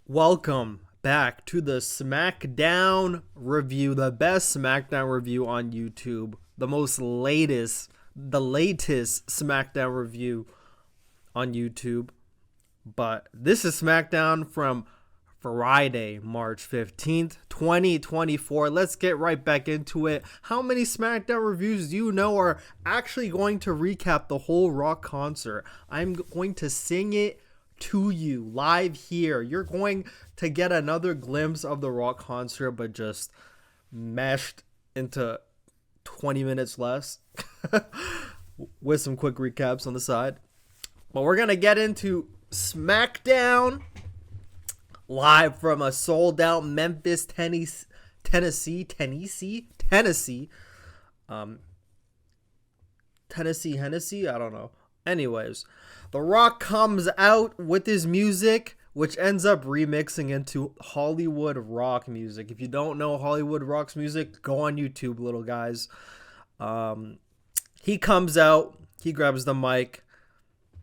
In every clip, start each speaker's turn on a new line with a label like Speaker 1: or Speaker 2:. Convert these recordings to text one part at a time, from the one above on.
Speaker 1: Welcome back to the SmackDown review, the best SmackDown review on YouTube, the latest SmackDown review on YouTube. But this is SmackDown from Friday, March 15th, 2024. Let's get right back into it. How many SmackDown reviews do you know are actually going to recap the whole Rock concert? I'm going to sing it to you live here. You're going to get another glimpse of the Rock concert, but just meshed into 20 minutes less with some quick recaps on the side. But we're going to get into SmackDown live from a sold out Memphis, Tennessee. Hennessy? I don't know. Anyways, The Rock comes out with his music, which ends up remixing into Hollywood rock music. If you don't know Hollywood rock's music, go on YouTube, little guys. He comes out, he grabs the mic,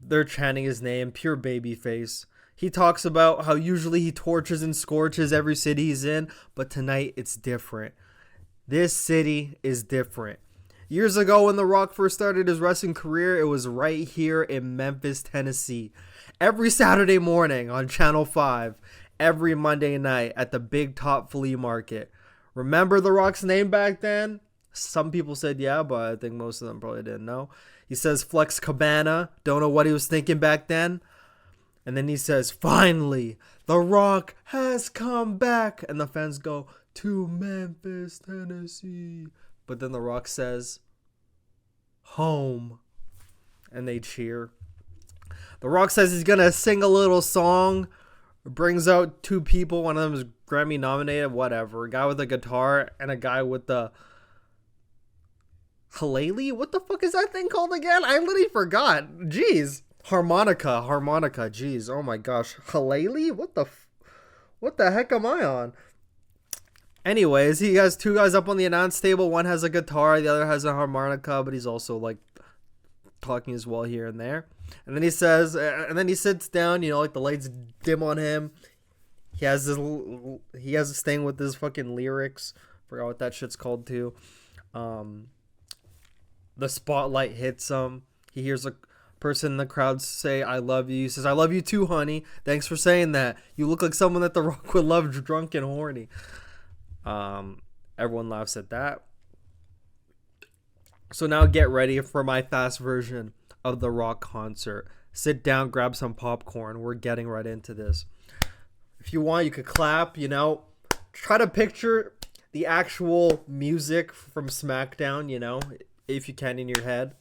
Speaker 1: they're chanting his name, pure babyface. He talks about how usually he torches and scorches every city he's in, but tonight it's different. This city is different. Years ago, when The Rock first started his wrestling career, it was right here in Memphis, Tennessee. Every Saturday morning on Channel 5, every Monday night at the Big Top Flea Market. Remember The Rock's name back then? Some people said yeah, but I think most of them probably didn't know. He says Flex Cabana. Don't know what he was thinking back then. And then he says, finally, The Rock has come back. And the fans go, to Memphis, Tennessee. But then The Rock says, home. And they cheer. The Rock says he's going to sing a little song. Brings out two people. One of them is Grammy nominated, whatever. A guy with a guitar and a guy with the Halele? What the fuck is that thing called again? I literally forgot. Jeez. Harmonica. Jeez. Oh my gosh. Halele? What the heck am I on? Anyways, he has two guys up on the announce table. One has a guitar, the other has a harmonica, but he's also like talking as well here and there. And then he says, and then he sits down, like the lights dim on him. He has this thing with his fucking lyrics. Forgot what that shit's called too. The spotlight hits him. He hears a person in the crowd say, I love you. He says, I love you too, honey. Thanks for saying that. You look like someone that The Rock would love, drunk and horny. Everyone laughs at that. So now get ready for my fast version of the Rock concert. Sit down, grab some popcorn. We're getting right into this. If you want, you could clap, Try to picture the actual music from SmackDown, if you can in your head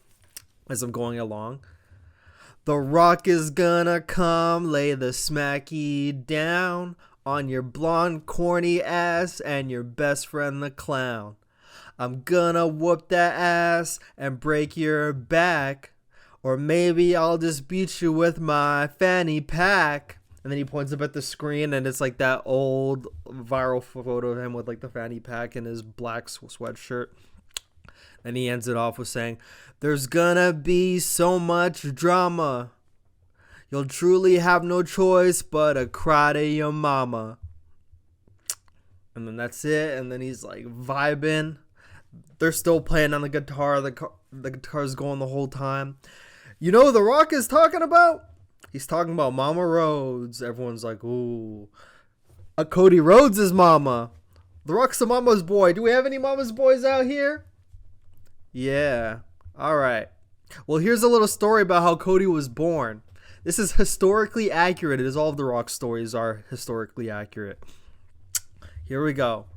Speaker 1: as I'm going along. The Rock is gonna come, lay the smacky down on your blonde, corny ass and your best friend, the clown. I'm gonna whoop that ass and break your back. Or maybe I'll just beat you with my fanny pack. And then he points up at the screen and it's like that old viral photo of him with like the fanny pack and his black sweatshirt. And he ends it off with saying, there's gonna be so much drama. You'll truly have no choice but to cry to your mama. And then that's it. And then he's like vibing. They're still playing on the guitar. The guitar's going the whole time. You know who The Rock is talking about? He's talking about Mama Rhodes. Everyone's like, ooh. Cody Rhodes' mama. The Rock's the mama's boy. Do we have any mama's boys out here? Yeah. All right. Well, here's a little story about how Cody was born. This is historically accurate, as all of The Rock stories are historically accurate. Here we go.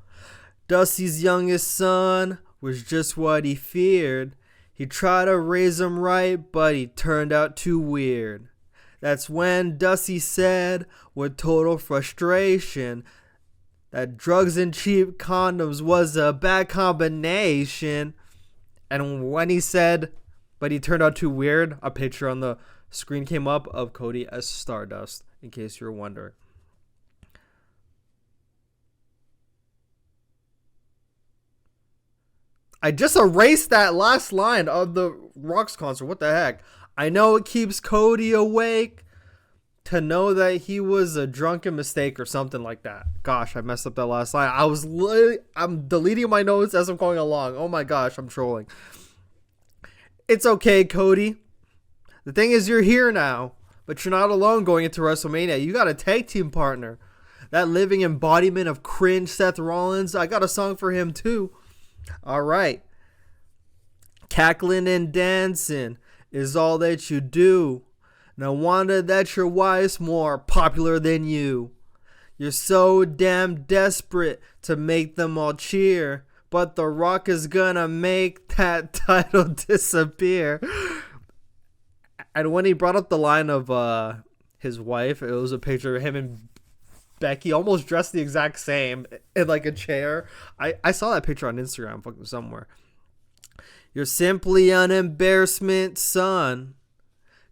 Speaker 1: Dusty's youngest son was just what he feared. He tried to raise him right, but he turned out too weird. That's when Dusty said, with total frustration, that drugs and cheap condoms was a bad combination. And when he said, but he turned out too weird, a picture on the screen came up of Cody as Stardust, in case you're wondering. I just erased that last line of the Rock's concert. What the heck? I know it keeps Cody awake to know that he was a drunken mistake or something like that. Gosh, I messed up that last line. I'm deleting my notes as I'm going along. Oh my gosh, I'm trolling. It's okay, Cody. The thing is, you're here now, but you're not alone going into WrestleMania. You got a tag team partner. That living embodiment of cringe, Seth Rollins. I got a song for him too. All right. Cackling and dancing is all that you do. No wonder that your wife's more popular than you. You're so damn desperate to make them all cheer, but The Rock is gonna make that title disappear. And when he brought up the line of his wife, it was a picture of him and Becky almost dressed the exact same in like a chair. I saw that picture on Instagram fucking somewhere. You're simply an embarrassment, son.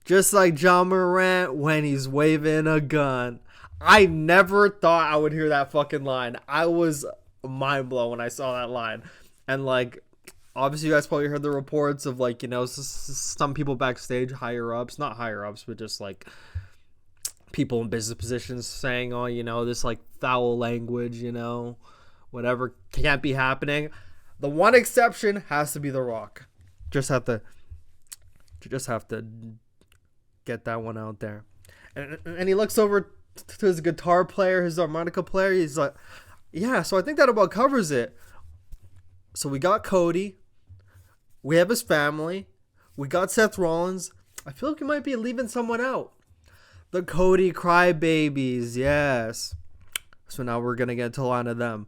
Speaker 1: Just like John Morant when he's waving a gun. I never thought I would hear that fucking line. I was mind blown when I saw that line. And like, obviously you guys probably heard the reports of like, you know, some people backstage, higher ups, not higher ups, but just like people in business positions saying, oh, you know, this like foul language, you know, whatever can't be happening. The one exception has to be The Rock. Just have to get that one out there. And he looks over to his guitar player, his harmonica player. He's like, yeah, so I think that about covers it. So we got Cody. We have his family. We got Seth Rollins. I feel like we might be leaving someone out. The Cody crybabies, yes. So now we're going to get to a line of them.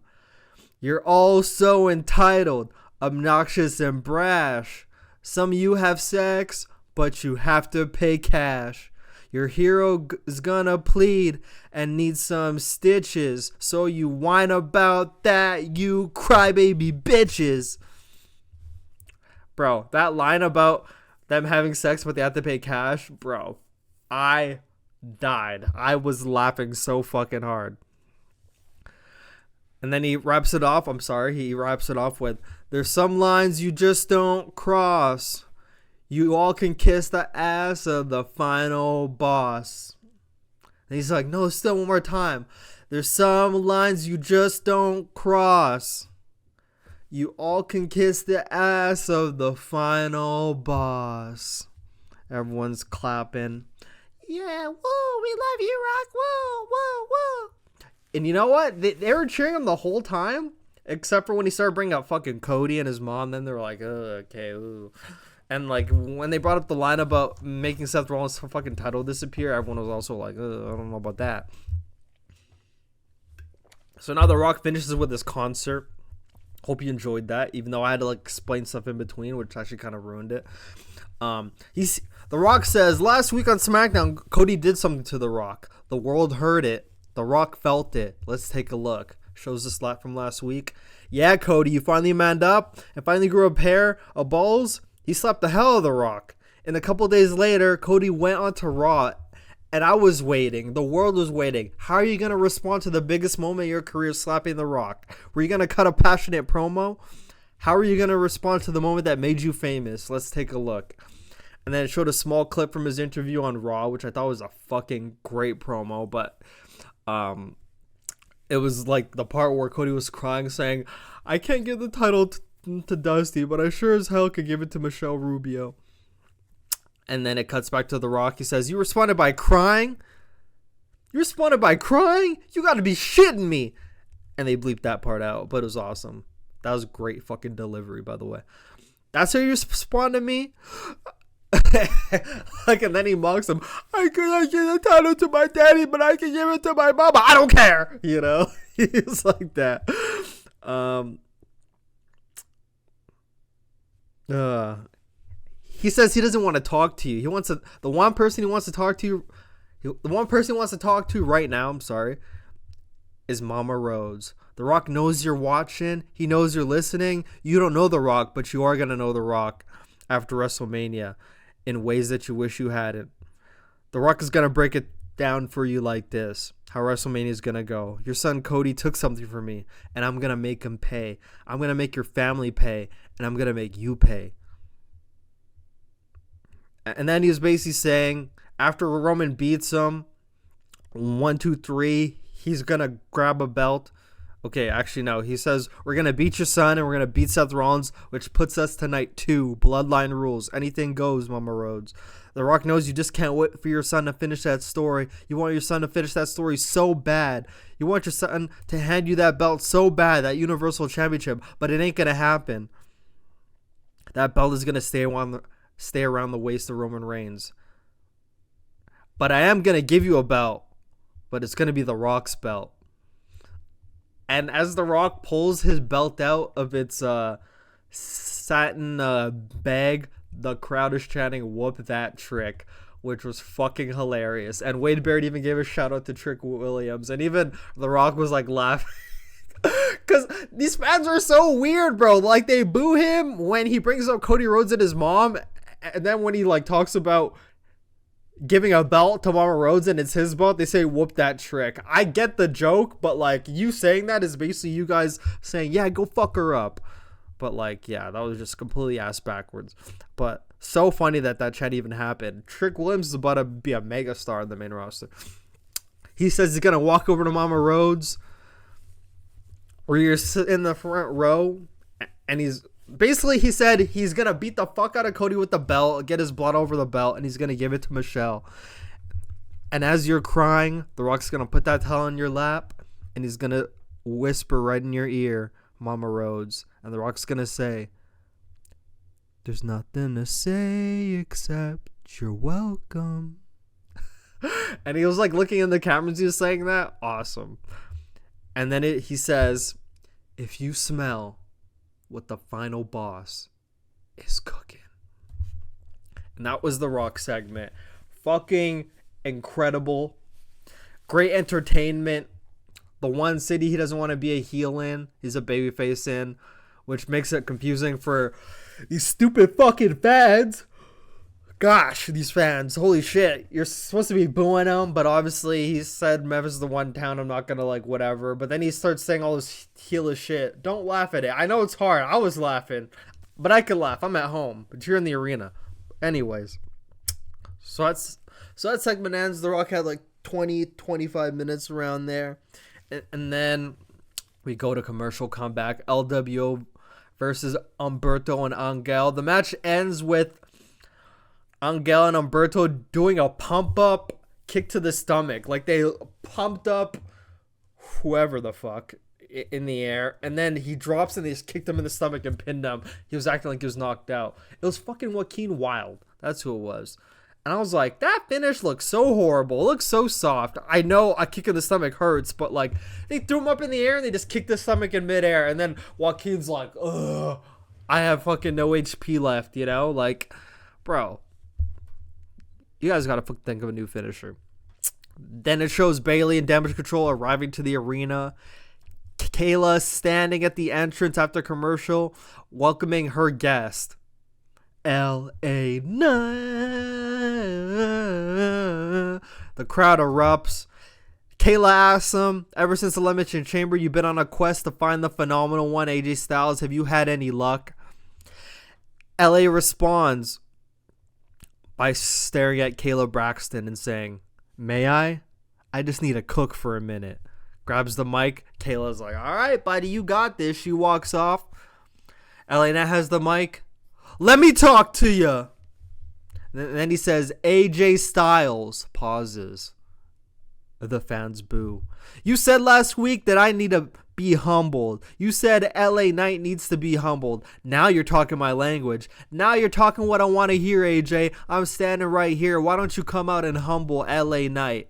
Speaker 1: You're all so entitled, obnoxious, and brash. Some of you have sex, but you have to pay cash. Your hero is gonna plead and need some stitches, so you whine about that, you crybaby bitches. Bro, that line about them having sex but they have to pay cash, bro, I died. I was laughing so fucking hard. And then he wraps it off. He wraps it off with, there's some lines you just don't cross. You all can kiss the ass of the final boss. And he's like, no, still one more time. There's some lines you just don't cross. You all can kiss the ass of the final boss. Everyone's clapping. Yeah, woo, we love you, Rock. Woo, woo, woo. And you know what? They were cheering him the whole time, except for when he started bringing up fucking Cody and his mom. Then they were like, okay, ooh. And like when they brought up the line about making Seth Rollins' fucking title disappear, everyone was also like, I don't know about that. So now The Rock finishes with this concert. Hope you enjoyed that, even though I had to like explain stuff in between, which actually kind of ruined it. The Rock says, last week on SmackDown, Cody did something to The Rock. The world heard it. The Rock felt it. Let's take a look. Shows the slap from last week. Yeah, Cody, you finally manned up and finally grew a pair of balls. He slapped the hell out of The Rock. And a couple days later, Cody went on to Raw. And I was waiting. The world was waiting. How are you going to respond to the biggest moment of your career, slapping The Rock? Were you going to cut a passionate promo? How are you going to respond to the moment that made you famous? Let's take a look. And then it showed a small clip from his interview on Raw, which I thought was a fucking great promo. But it was like the part where Cody was crying, saying, I can't give the title to Dusty, but I sure as hell could give it to Michelle Rubio. And then it cuts back to The Rock. He says, you responded by crying? You responded by crying? You gotta be shitting me. And they bleeped that part out, but it was awesome. That was great fucking delivery, by the way. That's how you respond to me? Like, and then he mocks him. I could give the title to my daddy, but I can give it to my mama. I don't care. You know? He's like that. He says he doesn't want to talk to you. He wants the one person he wants to talk to. The one person he wants to talk to right now, is Mama Rhodes. The Rock knows you're watching. He knows you're listening. You don't know The Rock, but you are gonna know The Rock after WrestleMania in ways that you wish you hadn't. The Rock is gonna break it down for you like this: how WrestleMania is gonna go. Your son Cody took something from me, and I'm gonna make him pay. I'm gonna make your family pay, and I'm gonna make you pay. And then he was basically saying, after Roman beats him, 1, 2, 3. He's gonna grab a belt. Okay, actually no. He says we're gonna beat your son and we're gonna beat Seth Rollins, which puts us to night 2. Bloodline rules. Anything goes, Mama Rhodes. The Rock knows you just can't wait for your son to finish that story. You want your son to finish that story so bad. You want your son to hand you that belt so bad, that Universal Championship, but it ain't gonna happen. That belt is gonna stay around the waist of Roman Reigns. But I am gonna give you a belt, but it's gonna be The Rock's belt. And as The Rock pulls his belt out of its satin bag, the crowd is chanting, "Whoop that Trick," which was fucking hilarious. And Wade Barrett even gave a shout out to Trick Williams. And even The Rock was like laughing. Because these fans are so weird, bro. Like, they boo him when he brings up Cody Rhodes and his mom. And then when he like talks about giving a belt to Mama Rhodes and it's his belt, they say, "Whoop that Trick." I get the joke, but like, you saying that is basically you guys saying, "Yeah, go fuck her up." But like, yeah, that was just completely ass backwards. But so funny that chant even happened. Trick Williams is about to be a megastar in the main roster. He says he's gonna walk over to Mama Rhodes, where you're sitting in the front row, and he said he's gonna beat the fuck out of Cody with the belt, get his blood over the belt, and he's gonna give it to Michelle. And as you're crying, The Rock's gonna put that towel in your lap, and he's gonna whisper right in your ear, "Mama Rhodes," and The Rock's gonna say, "There's nothing to say except you're welcome." And he was like looking in the cameras, he was saying that. Awesome. And then he says, "If you smell what the final boss is cooking." And that was the Rock segment. Fucking incredible. Great entertainment. The one city he doesn't want to be a heel in, he's a babyface in, which makes it confusing for these stupid fucking fans. Gosh, these fans, holy shit. You're supposed to be booing him, but obviously he said Memphis is the one town I'm not gonna like, whatever. But then he starts saying all this heelish shit. Don't laugh at it. I know it's hard. I was laughing, but I could laugh. I'm at home, but you're in the arena. Anyways, so that segment ends. The Rock had like 20-25 minutes around there, and then we go to commercial comeback. LWO versus Humberto and Angel. The match ends with Angel and Humberto doing a pump up kick to the stomach. Like, they pumped up whoever the fuck in the air, and then he drops and they just kicked him in the stomach and pinned him. He was acting like he was knocked out. It was fucking Joaquin Wilde. That's who it was. And I was like, that finish looks so horrible. It looks so soft. I know a kick in the stomach hurts, but like, they threw him up in the air and they just kicked the stomach in midair. And then Joaquin's like, ugh, I have fucking no HP left, you know? Like, bro, you guys gotta think of a new finisher. Then it shows Bayley and Damage Control arriving to the arena. Kayla standing at the entrance after commercial, welcoming her guest, LA Knight. The crowd erupts. Kayla asks him, ever since the Elimination Chamber, you've been on a quest to find the phenomenal one, AJ Styles. Have you had any luck? LA responds by staring at Kayla Braxton and saying, may I? I just need to cook for a minute. Grabs the mic. Kayla's like, all right, buddy, you got this. She walks off. LA Knight has the mic. Let me talk to you. And then he says, AJ Styles. Pauses. The fans boo. You said last week that I need to be humbled. You said LA Knight needs to be humbled. Now you're talking my language. Now you're talking what I want to hear, AJ. I'm standing right here. Why don't you come out and humble LA Knight?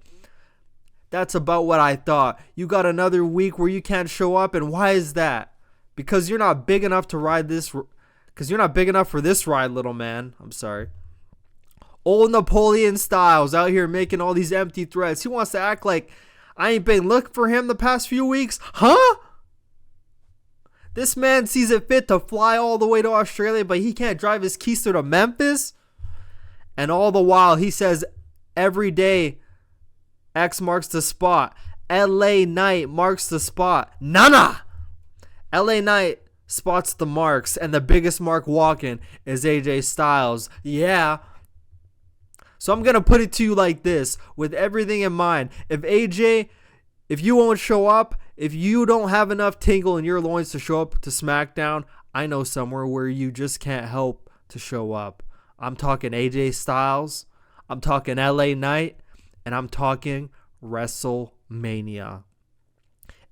Speaker 1: That's about what I thought. You got another week where you can't show up, and why is that? Because you're not big enough to ride this. Because you're not big enough for this ride, little man. I'm sorry. Old Napoleon Styles out here making all these empty threats. He wants to act like I ain't been looking for him the past few weeks. Huh? This man sees it fit to fly all the way to Australia, but he can't drive his keister to Memphis? And all the while, he says every day X marks the spot. LA Knight marks the spot. Nana! LA Knight spots the marks, and the biggest mark walking is AJ Styles. Yeah. So I'm going to put it to you like this, with everything in mind. If AJ, if you won't show up, if you don't have enough tingle in your loins to show up to SmackDown, I know somewhere where you just can't help to show up. I'm talking AJ Styles, I'm talking LA Knight, and I'm talking WrestleMania.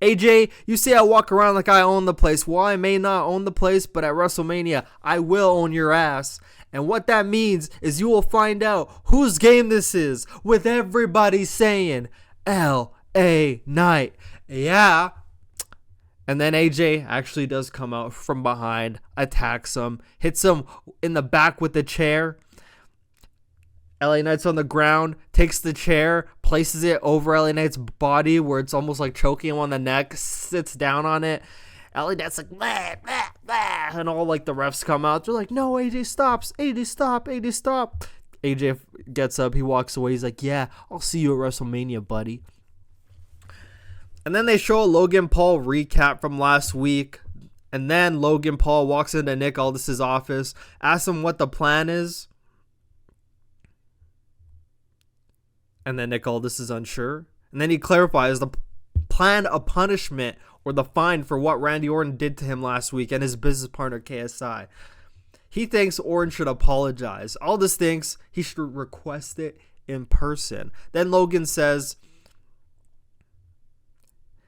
Speaker 1: AJ, you say I walk around like I own the place. Well, I may not own the place, but at WrestleMania, I will own your ass. And what that means is you will find out whose game this is, with everybody saying LA Knight. Yeah. And then AJ actually does come out from behind, attacks him, hits him in the back with the chair. LA Knight's on the ground, takes the chair, places it over LA Knight's body where it's almost like choking him on the neck, sits down on it. LA Knight's like, blah, blah, blah, and all like the refs come out. They're like, no, AJ stops, AJ stop, AJ stop. AJ gets up, he walks away. He's like, yeah, I'll see you at WrestleMania, buddy. And then they show a Logan Paul recap from last week. And then Logan Paul walks into Nick Aldis's office, asks him what the plan is. And then Nick Aldis is unsure. And then he clarifies the plan of punishment or the fine for what Randy Orton did to him last week and his business partner KSI. He thinks Orton should apologize. Aldis thinks he should request it in person. Then Logan says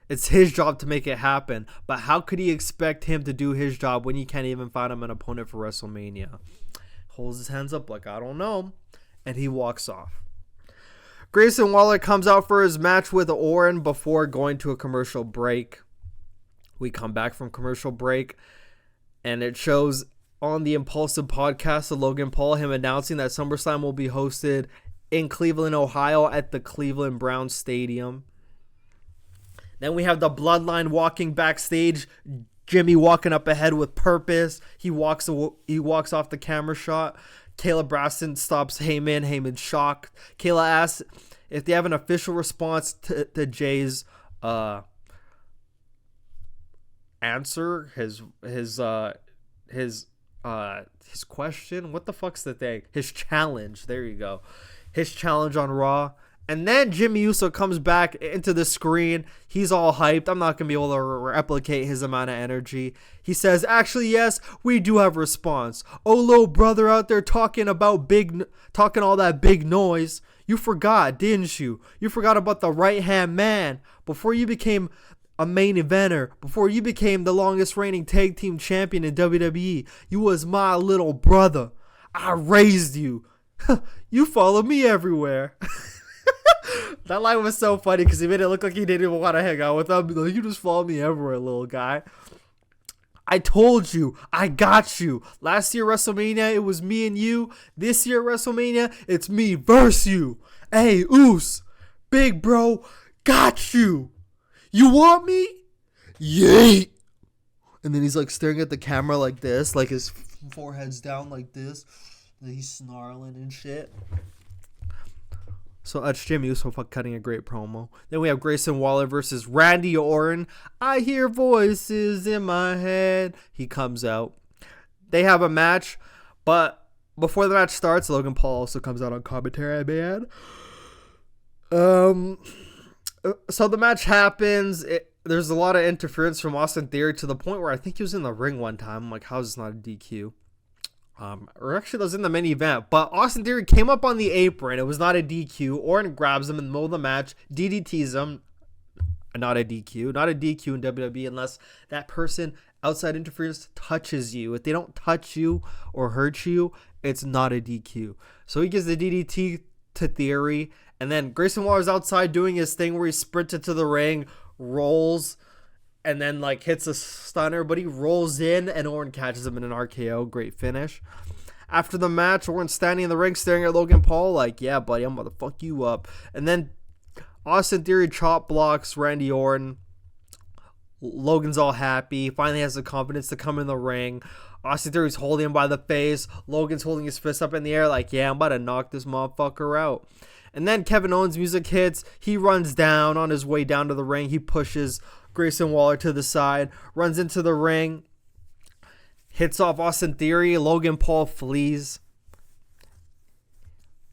Speaker 1: it's his job to make it happen, but how could he expect him to do his job when he can't even find him an opponent for WrestleMania? Holds his hands up like, I don't know. And he walks off. Grayson Waller comes out for his match with Orton before going to a commercial break. We come back from commercial break, and it shows on the Impulsive podcast of Logan Paul him announcing that SummerSlam will be hosted in Cleveland, Ohio at the Cleveland Browns Stadium. Then we have the Bloodline walking backstage. Jimmy walking up ahead with purpose. He walks off the camera shot. Kayla Braxton stops Heyman. Heyman's shocked. Kayla asks if they have an official response to Jay's answer. His question. What the fuck's the thing? His challenge. There you go. His challenge on Raw. And then Jimmy Uso comes back into the screen. He's all hyped. I'm not going to be able to replicate his amount of energy. He says, actually, yes, we do have a response. Oh, little brother out there talking all that big noise. You forgot, didn't you? You forgot about the right-hand man. Before you became a main eventer, before you became the longest reigning tag team champion in WWE, you was my little brother. I raised you. You follow me everywhere. That line was so funny because he made it look like he didn't even want to hang out with him. Like, you just follow me everywhere, little guy. I told you. I got you. Last year WrestleMania, it was me and you. This year WrestleMania, it's me versus you. Hey, Oos. Big bro, got you. You want me? Yay. And then he's like staring at the camera like this. Like his forehead's down like this. And he's snarling and shit. So that's Jimmy Uso cutting a great promo. Then we have Grayson Waller versus Randy Orton. I hear voices in my head. He comes out. They have a match. But before the match starts, Logan Paul also comes out on commentary, man. So the match happens. There's a lot of interference from Austin Theory to the point where I think he was in the ring one time. I'm like, how is this not a DQ? Or actually, that was in the main event. But Austin Theory came up on the apron. It was not a DQ. Orton grabs him in the middle of the match, DDTs him. Not a DQ. Not a DQ in WWE unless that person outside interference touches you. If they don't touch you or hurt you, it's not a DQ. So he gives the DDT to Theory. And then Grayson Waller's outside doing his thing where he sprinted to the ring, rolls, and then like hits a stunner, but he rolls in and Orton catches him in an RKO. Great finish. After the match, Orton's standing in the ring staring at Logan Paul like, yeah, buddy, I'm about to fuck you up. And then Austin Theory chop blocks Randy Orton. Logan's all happy. Finally has the confidence to come in the ring. Austin Theory's holding him by the face. Logan's holding his fist up in the air like, yeah, I'm about to knock this motherfucker out. And then Kevin Owens' music hits. He runs down on his way down to the ring. He pushes Grayson Waller to the side, runs into the ring, hits off Austin Theory. Logan Paul flees.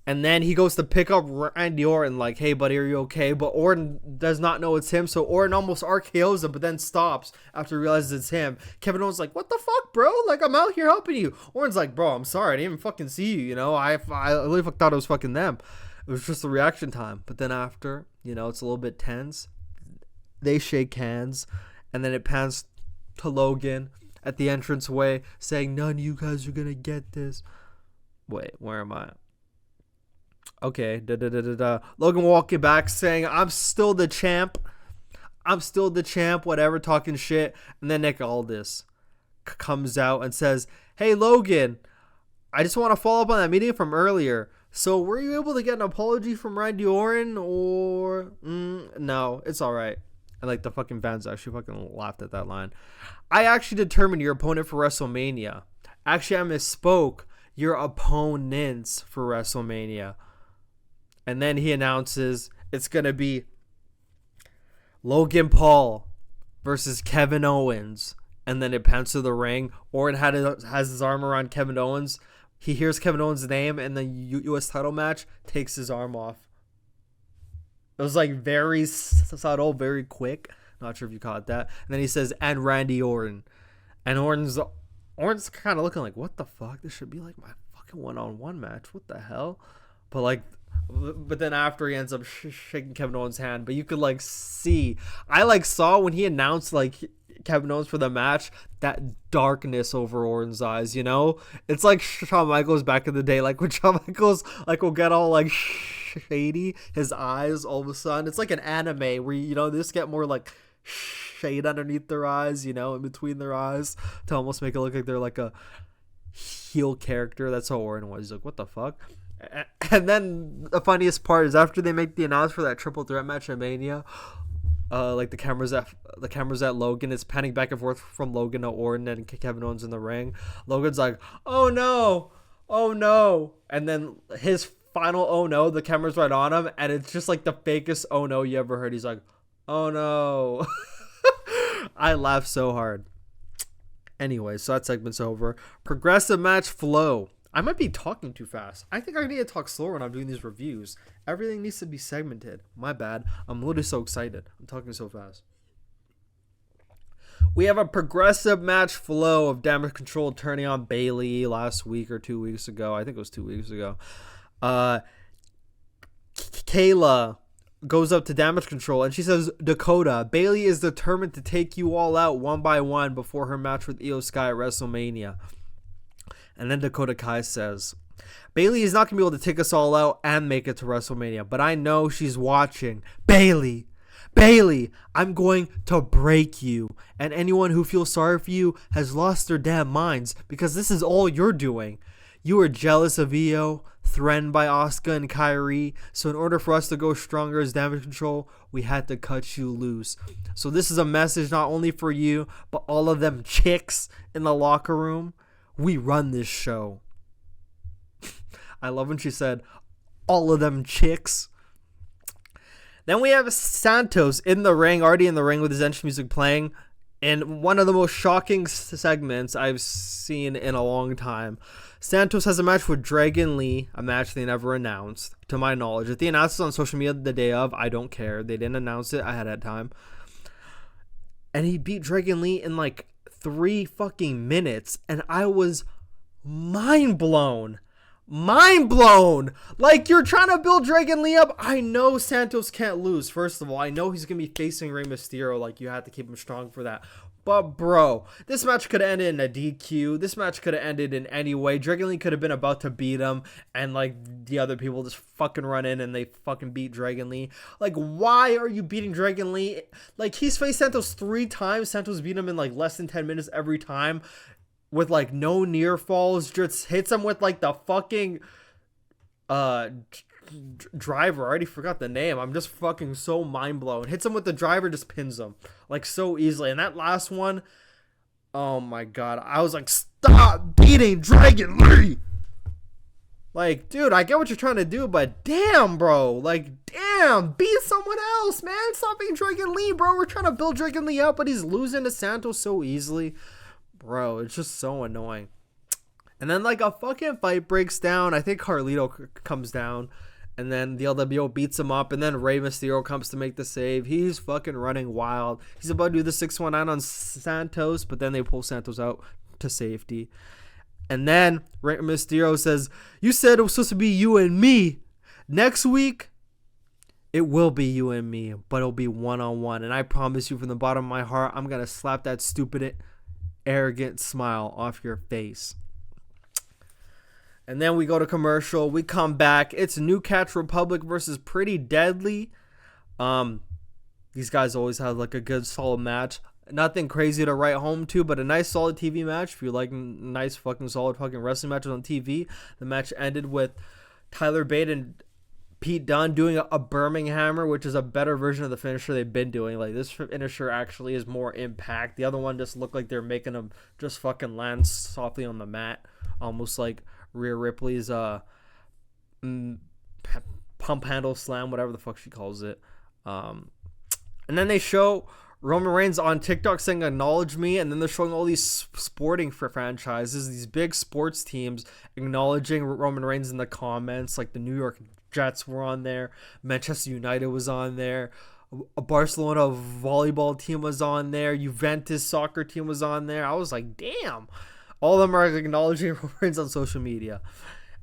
Speaker 1: And then he goes to pick up Randy Orton, like, hey, buddy, are you okay? But Orton does not know it's him, so Orton almost RKOs him, but then stops after he realizes it's him. Kevin Owens like, what the fuck, bro? Like, I'm out here helping you. Orton's like, bro, I'm sorry. I didn't even fucking see you, you know? I really thought it was fucking them. It was just a reaction time. But then after, you know, it's a little bit tense. They shake hands, and then it pans to Logan at the entranceway saying, none of you guys are going to get this. Wait, where am I? Okay, Logan walking back saying, I'm still the champ. I'm still the champ, whatever, talking shit. And then Nick Aldis comes out and says, hey, Logan, I just want to follow up on that meeting from earlier. So were you able to get an apology from Randy Orton or no, it's all right. And like the fucking fans actually fucking laughed at that line. I actually determined your opponent for WrestleMania. Actually, I misspoke. Your opponents for WrestleMania. And then he announces it's going to be Logan Paul versus Kevin Owens. And then it pans to the ring. Orton has his arm around Kevin Owens. He hears Kevin Owens' name, and the U.S. title match takes his arm off. It was like very subtle, very quick. Not sure if you caught that. And then he says, and Randy Orton. And Orton's kind of looking like, what the fuck? This should be like my fucking one-on-one match. What the hell? But then after he ends up shaking Kevin Owens' hand, but you could like see, I like saw when he announced like Kevin Owens for the match, that darkness over Orton's eyes, you know? It's like Shawn Michaels back in the day, like when Shawn Michaels like will get all like shady, his eyes all of a sudden. It's like an anime where, you know, they just get more like shade underneath their eyes, you know, in between their eyes to almost make it look like they're like a heel character. That's how Orton was. He's like, what the fuck? And then the funniest part is after they make the announcement for that triple threat match at Mania, like the cameras at Logan. It's panning back and forth from Logan to Orton and Kevin Owens in the ring. Logan's like, oh no, and then his final oh no, the camera's right on him, and it's just like the fakest oh no you ever heard. He's like, oh no. I laughed so hard. Anyway, so that segment's over. Progressive match flow. I might be talking too fast. I think I need to talk slower when I'm doing these reviews. Everything needs to be segmented. My bad. I'm literally so excited. I'm talking so fast. We have a progressive match flow of Damage Control turning on Bayley last week or 2 weeks ago. I think it was 2 weeks ago. Kayla goes up to Damage Control and she says, Dakota, Bayley is determined to take you all out one by one before her match with Io Sky at WrestleMania. And then Dakota Kai says, Bayley is not going to be able to take us all out and make it to WrestleMania, but I know she's watching. Bayley, I'm going to break you. And anyone who feels sorry for you has lost their damn minds because this is all you're doing. You were jealous of Io, threatened by Asuka and Kairi, so in order for us to go stronger as Damage Control, we had to cut you loose. So this is a message not only for you, but all of them chicks in the locker room. We run this show. I love when she said, all of them chicks. Then we have Santos already in the ring with his entrance music playing. And one of the most shocking segments I've seen in a long time. Santos has a match with Dragon Lee, a match they never announced, to my knowledge. If they announced it on social media the day of, I don't care. They didn't announce it ahead of time. And he beat Dragon Lee in like 3 fucking minutes, and I was mind blown. Like, you're trying to build Dragon Lee up. I know Santos can't lose. First of all, I know he's gonna be facing Rey Mysterio. Like, you have to keep him strong for that. But bro, this match could have ended in a DQ. This match could have ended in any way. Dragon Lee could have been about to beat him, and like the other people just fucking run in and they fucking beat Dragon Lee. Like, why are you beating Dragon Lee? Like, he's faced Santos 3 times. Santos beat him in like less than 10 minutes every time, with like no near falls. Just hits him with like the fucking driver. I already forgot the name. I'm just fucking so mind blown. Hits him with the driver, just pins him like so easily. And that last one, oh my god, I was like, stop beating Dragon Lee. Like, dude, I get what you're trying to do, but damn, bro, like, damn, beat someone else, man. Stop beating Dragon Lee, bro. We're trying to build Dragon Lee up, but he's losing to Santos so easily, bro. It's just so annoying. And then like a fucking fight breaks down. I think Carlito comes down. And then the LWO beats him up. And then Rey Mysterio comes to make the save. He's fucking running wild. He's about to do the 619 on Santos. But then they pull Santos out to safety. And then Rey Mysterio says, "You said it was supposed to be you and me. Next week, it will be you and me. But it'll be one-on-one. And I promise you from the bottom of my heart, I'm going to slap that stupid, arrogant smile off your face." And then we go to commercial. We come back. It's New Catch Republic versus Pretty Deadly. These guys always have like a good solid match. Nothing crazy to write home to, but a nice solid TV match. If you like nice fucking solid fucking wrestling matches on TV. The match ended with Tyler Bate and Pete Dunne doing a Birminghammer, which is a better version of the finisher they've been doing. Like, this finisher actually is more impact. The other one just looked like they're making them just fucking land softly on the mat, almost like Rhea Ripley's pump handle slam, whatever the fuck she calls it. And then they show Roman Reigns on TikTok saying "acknowledge me," and then they're showing all these sporting franchises, these big sports teams acknowledging Roman Reigns in the comments. Like the New York Jets were on there, Manchester United was on there, a Barcelona volleyball team was on there, Juventus soccer team was on there. I was like, damn, all of them are acknowledging Roman Reigns on social media.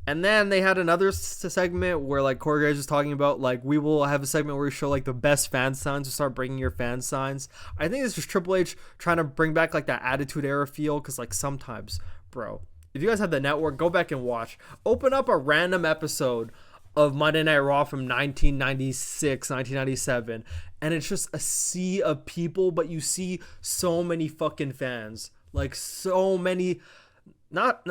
Speaker 1: And then they had another segment where like Corey Graves was talking about like, we will have a segment where we show like the best fan signs. To start bringing your fan signs. I think it's just Triple H trying to bring back like that Attitude Era feel, because like sometimes, bro, if you guys have the network, go back and watch. Open up a random episode of Monday Night Raw from 1996, 1997, and it's just a sea of people, but you see so many fucking fans. Like so many, not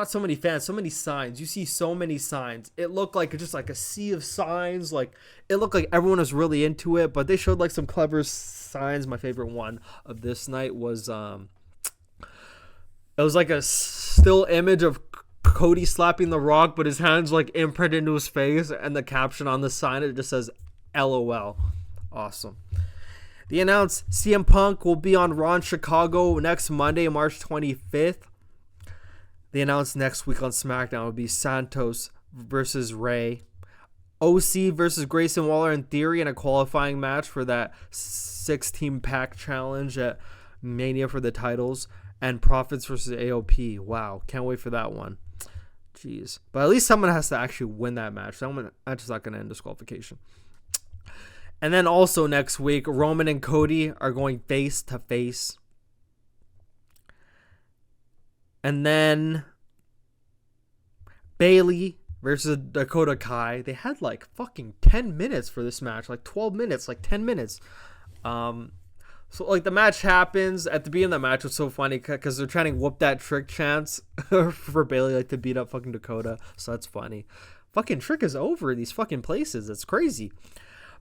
Speaker 1: so many fans, so many signs. You see so many signs. It looked like just like a sea of signs. Like it looked like everyone was really into it, but they showed like some clever signs. My favorite one of this night was it was like a still image of Cody slapping The Rock, but his hands like imprinted into his face, and the caption on the sign, it just says LOL. Awesome. They announced CM Punk will be on Raw in Chicago next Monday, March 25th. They announced next week on SmackDown will be Santos versus Rey, OC versus Grayson Waller in theory in a qualifying match for that 6-team pack challenge at Mania for the titles, and Profits versus AOP. Wow, can't wait for that one. Jeez. But at least someone has to actually win that match. That match is not going to end disqualification. And then also next week, Roman and Cody are going face to face. And then Bayley versus Dakota Kai. They had like fucking 10 minutes for this match. Like 12 minutes, like 10 minutes. So like the match happens. At the beginning of the match was so funny because they're trying to whoop that Trick chance for Bayley like to beat up fucking Dakota. So that's funny. Fucking Trick is over these fucking places. It's crazy.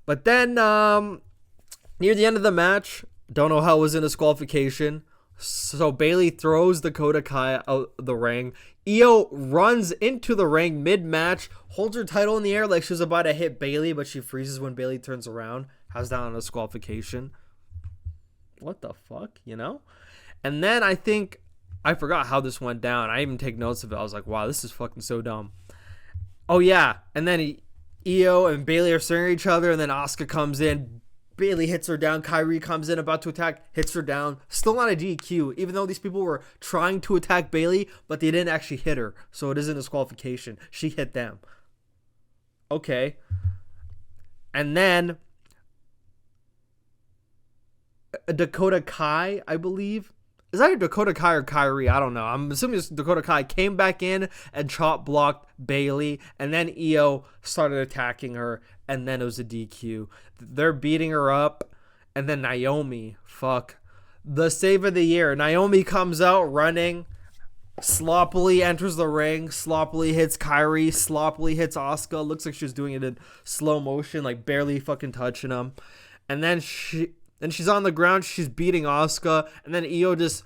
Speaker 1: But then near the end of the match, don't know how it was in disqualification. So Bayley throws Dakota Kai out the ring. Io runs into the ring mid-match, holds her title in the air like she was about to hit Bayley, but she freezes when Bayley turns around. Has that on disqualification. What the fuck, you know? And then I think, I forgot how this went down. I even take notes of it. I was like, wow, this is fucking so dumb. Oh yeah, and then Io and Bayley are staring at each other, and then Asuka comes in. Bayley hits her down. Kyrie comes in, about to attack, hits her down. Still not a DQ, even though these people were trying to attack Bayley, but they didn't actually hit her. So it isn't disqualification. She hit them. Okay. And then Dakota Kai, I believe. Is that Dakota Kai or Kyrie? I don't know. I'm assuming it's Dakota Kai. Came back in and chop blocked Bayley, and then Io started attacking her, and then it was a DQ. They're beating her up, and then Naomi, the save of the year. Naomi comes out running, sloppily enters the ring, sloppily hits Kyrie, sloppily hits Asuka. Looks like she's doing it in slow motion, like barely fucking touching him. And then she's on the ground, she's beating Asuka, and then Io just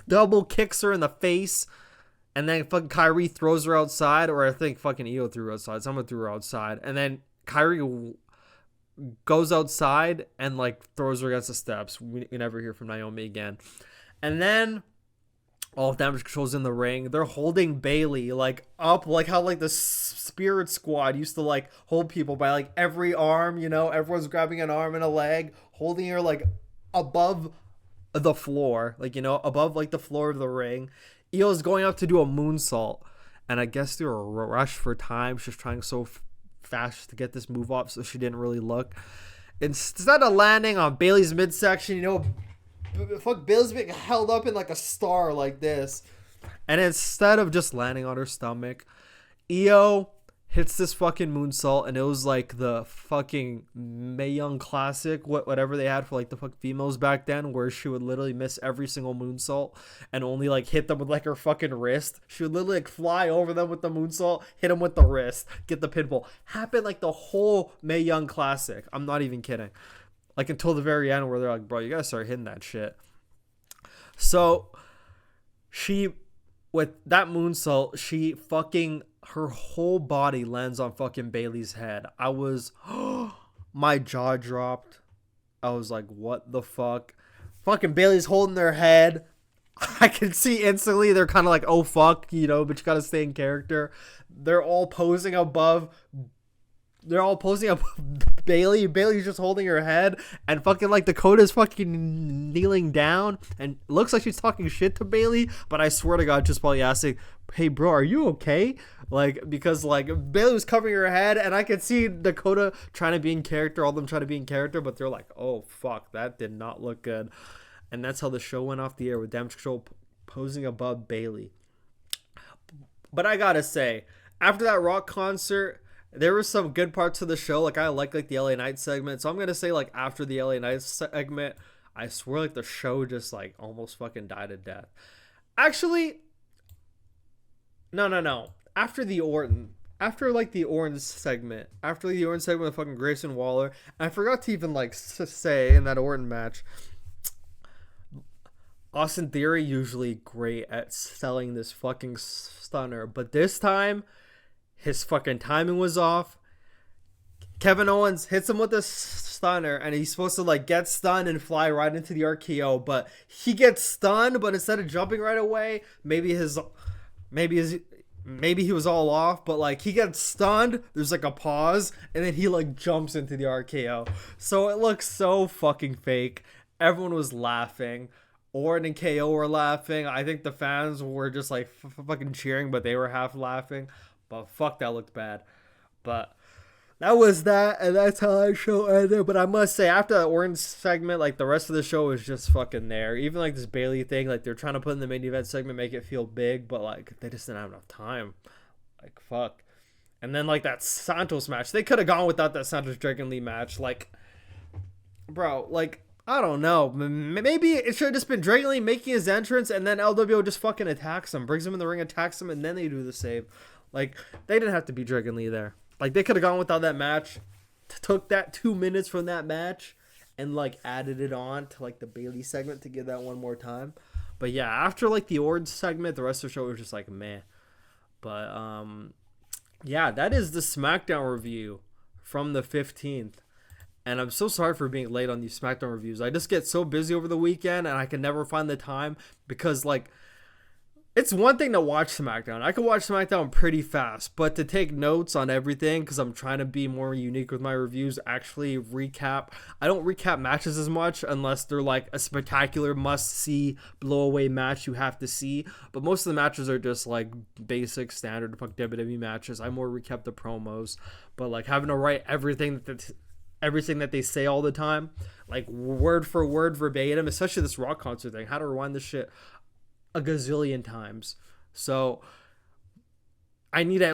Speaker 1: double kicks her in the face, and then fucking Kyrie throws her outside, or I think fucking Io threw her outside. Someone threw her outside, and then Kyrie goes outside and like throws her against the steps. We never hear from Naomi again. And then All of Damage Control's in the ring. They're holding Bailey like up, like how like the Spirit Squad used to like hold people by like every arm. You know, everyone's grabbing an arm and a leg, holding her like above the floor, like, you know, above like the floor of the ring. Io's going up to do a moonsault, and I guess through a rush for time, she's trying so fast to get this move off, so she didn't really look. Instead of landing on Bailey's midsection, you know, fuck, Bailey's being held up in like a star like this, and instead of just landing on her stomach, Io hits this fucking moonsault, and it was like the fucking Mae Young Classic, whatever they had for like the fuck females back then, where she would literally miss every single moonsault and only like hit them with like her fucking wrist. She would literally like fly over them with the moonsault, hit them with the wrist, get the pinfall. Happened like the whole Mae Young Classic. I'm not even kidding. Like until the very end, where they're like, bro, you gotta start hitting that shit. So she, with that moonsault, she fucking, her whole body lands on fucking Bailey's head. I was, my jaw dropped. I was like, what the fuck? Fucking Bailey's holding their head. I can see instantly they're kind of like, oh fuck, you know, but you gotta stay in character. They're all posing above Bailey. Bailey's just holding her head, and fucking like Dakota's fucking kneeling down, and it looks like she's talking shit to Bailey, but I swear to God, just probably asking, hey bro, are you okay? Like, because like Bailey was covering her head, and I could see Dakota trying to be in character, all of them trying to be in character, but they're like, oh fuck, that did not look good. And that's how the show went off the air, with Damage Control posing above Bailey. But I gotta say, after that Rock concert, there were some good parts of the show. Like I like the LA Knight segment. So I'm gonna say like after the LA Knight segment, I swear like the show just like almost fucking died a death. Actually, no. After the Orton segment, with fucking Grayson Waller, I forgot to even like say in that Orton match, Austin Theory usually great at selling this fucking stunner, but this time his fucking timing was off. Kevin Owens hits him with a stunner, and he's supposed to like get stunned and fly right into the RKO, but he gets stunned, but instead of jumping right away, maybe he was all off, but like he gets stunned, there's like a pause, and then he like jumps into the RKO. So it looks so fucking fake. Everyone was laughing. Orton and KO were laughing. I think the fans were just like fucking cheering, but they were half laughing. But fuck, that looked bad. But that was that, and that's how that show ended. But I must say, after that Orton segment, like the rest of the show was just fucking there. Even like this Bailey thing, like they're trying to put in the main event segment, make it feel big, but like they just didn't have enough time. Like fuck. And then like that Santos match, they could have gone without that Santos Dragon Lee match. Like, bro, like I don't know. Maybe it should have just been Dragon Lee making his entrance, and then LWO just fucking attacks him, brings him in the ring, attacks him, and then they do the save. Like, they didn't have to be Dragon Lee there. Like, they could have gone without that match, took that 2 minutes from that match, and, like, added it on to, like, the Bailey segment to give that one more time. But, yeah, after, like, the Orton segment, the rest of the show was just, like, meh. But, yeah, that is the SmackDown review from the 15th. And I'm so sorry for being late on these SmackDown reviews. I just get so busy over the weekend, and I can never find the time because, like, it's one thing to watch SmackDown. I can watch SmackDown pretty fast, but to take notes on everything, because I'm trying to be more unique with my reviews, actually recap. I don't recap matches as much unless they're like a spectacular must-see, blow-away match you have to see. But most of the matches are just like basic, standard WWE matches. I more recap the promos, but like having to write everything that they say all the time, like word for word, verbatim, especially this Rock concert thing. How to rewind this shit a gazillion times. So I need to